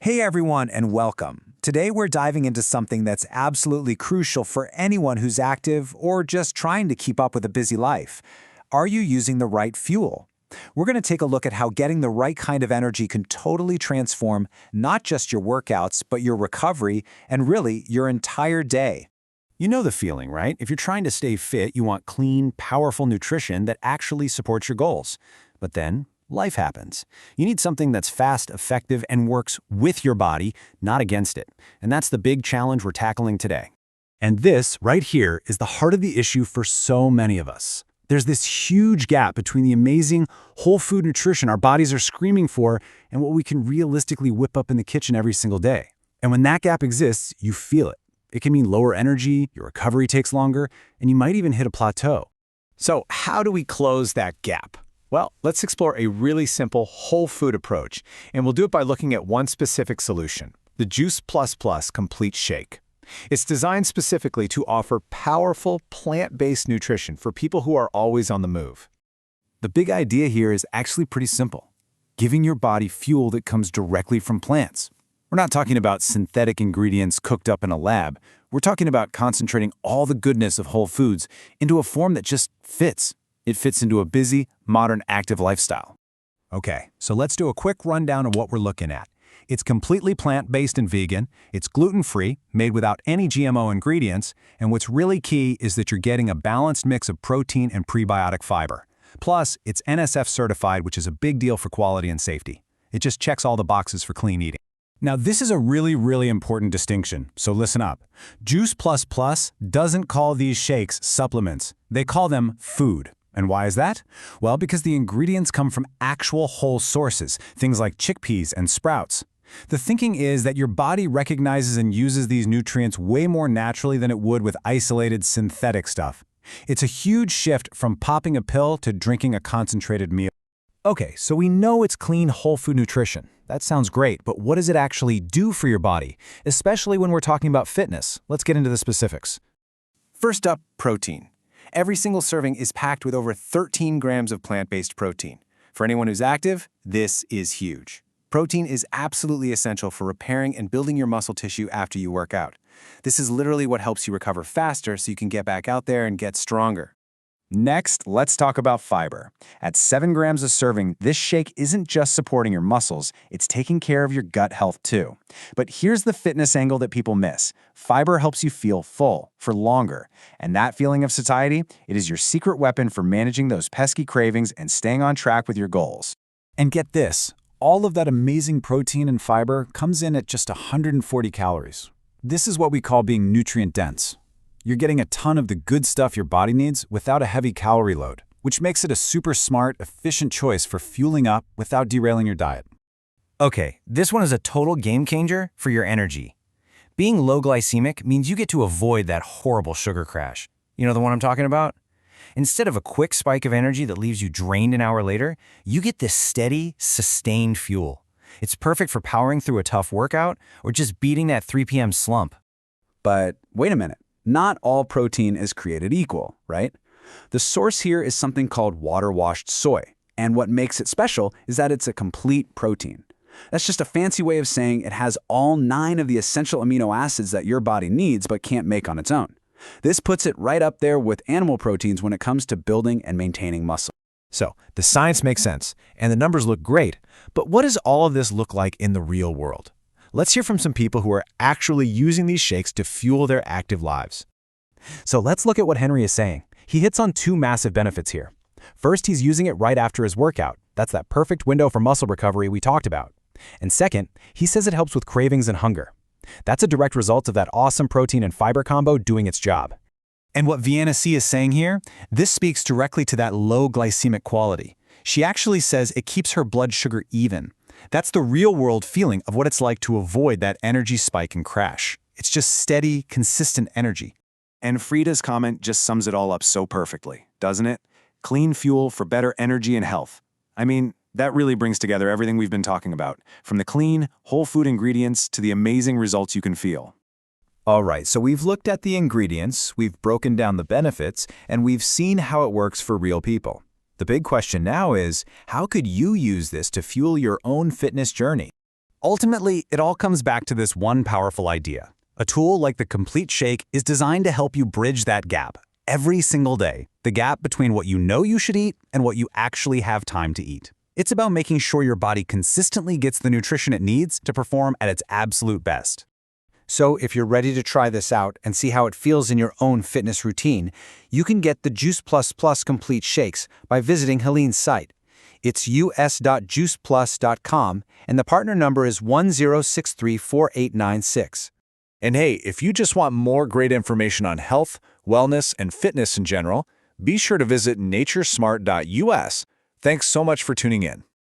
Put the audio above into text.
Hey everyone, and welcome. Today we're diving into something that's absolutely crucial for anyone who's active or just trying to keep up with a busy life. Are you using the right fuel? We're going to take a look at how getting the right kind of energy can totally transform not just your workouts, but your recovery and really your entire day. You know the feeling, right? If you're trying to stay fit, you want clean, powerful nutrition that actually supports your goals. But then, life happens. You need something that's fast, effective, and works with your body, not against it. And that's the big challenge we're tackling today. And this, right here, is the heart of the issue for so many of us. There's this huge gap between the amazing whole food nutrition our bodies are screaming for and what we can realistically whip up in the kitchen every single day. And when that gap exists, you feel it. It can mean lower energy, your recovery takes longer, and you might even hit a plateau. So how do we close that gap? Well, let's explore a really simple whole food approach, and we'll do it by looking at one specific solution, the Juice Plus Plus Complete Shake. It's designed specifically to offer powerful plant-based nutrition for people who are always on the move. The big idea here is actually pretty simple: giving your body fuel that comes directly from plants. We're not talking about synthetic ingredients cooked up in a lab. We're talking about concentrating all the goodness of whole foods into a form that just fits. It fits into a busy, modern, active lifestyle. Okay, so let's do a quick rundown of what we're looking at. It's completely plant-based and vegan, it's gluten-free, made without any GMO ingredients, and what's really key is that you're getting a balanced mix of protein and prebiotic fiber. Plus, it's NSF certified, which is a big deal for quality and safety. It just checks all the boxes for clean eating. Now, this is a really important distinction, so listen up. Juice Plus Plus doesn't call these shakes supplements. They call them food. And why is that? Well, because the ingredients come from actual whole sources, things like chickpeas and sprouts. The thinking is that your body recognizes and uses these nutrients way more naturally than it would with isolated synthetic stuff. It's a huge shift from popping a pill to drinking a concentrated meal. Okay, so we know it's clean whole food nutrition. That sounds great, but what does it actually do for your body, especially when we're talking about fitness? Let's get into the specifics. First up, protein. Every single serving is packed with over 13 grams of plant-based protein. For anyone who's active, this is huge. Protein is absolutely essential for repairing and building your muscle tissue after you work out. This is literally what helps you recover faster so you can get back out there and get stronger. Next, let's talk about fiber. At 7 grams a serving, this shake isn't just supporting your muscles, it's taking care of your gut health too. But here's the fitness angle that people miss. Fiber helps you feel full for longer. And that feeling of satiety, it is your secret weapon for managing those pesky cravings and staying on track with your goals. And get this, all of that amazing protein and fiber comes in at just 140 calories. This is what we call being nutrient dense. You're getting a ton of the good stuff your body needs without a heavy calorie load, which makes it a super smart, efficient choice for fueling up without derailing your diet. Okay, this one is a total game changer for your energy. Being low glycemic means you get to avoid that horrible sugar crash. You know the one I'm talking about? Instead of a quick spike of energy that leaves you drained an hour later, you get this steady, sustained fuel. It's perfect for powering through a tough workout or just beating that 3 p.m. slump. But wait a minute. Not all protein is created equal, right? The source here is something called water-washed soy, and what makes it special is that it's a complete protein. That's just a fancy way of saying it has all 9 of the essential amino acids that your body needs but can't make on its own. This puts it right up there with animal proteins when it comes to building and maintaining muscle. So, the science makes sense, and the numbers look great, but what does all of this look like in the real world? Let's hear from some people who are actually using these shakes to fuel their active lives. So let's look at what Henry is saying. He hits on 2 massive benefits here. First, he's using it right after his workout. That's that perfect window for muscle recovery we talked about. And second, he says it helps with cravings and hunger. That's a direct result of that awesome protein and fiber combo doing its job. And what Vienna C is saying here, this speaks directly to that low glycemic quality. She actually says it keeps her blood sugar even. That's the real-world feeling of what it's like to avoid that energy spike and crash. It's just steady, consistent energy. And Frida's comment just sums it all up so perfectly, doesn't it? Clean fuel for better energy and health. I mean, that really brings together everything we've been talking about, from the clean, whole food ingredients to the amazing results you can feel. All right, so we've looked at the ingredients, we've broken down the benefits, and we've seen how it works for real people. The big question now is, how could you use this to fuel your own fitness journey? Ultimately, it all comes back to this one powerful idea. A tool like the Complete Shake is designed to help you bridge that gap every single day, the gap between what you know you should eat and what you actually have time to eat. It's about making sure your body consistently gets the nutrition it needs to perform at its absolute best. So if you're ready to try this out and see how it feels in your own fitness routine, you can get the Juice Plus Plus Complete Shakes by visiting Helene's site. It's us.juiceplus.com, and the partner number is 10634896. And hey, if you just want more great information on health, wellness, and fitness in general, be sure to visit naturesmart.us. Thanks so much for tuning in.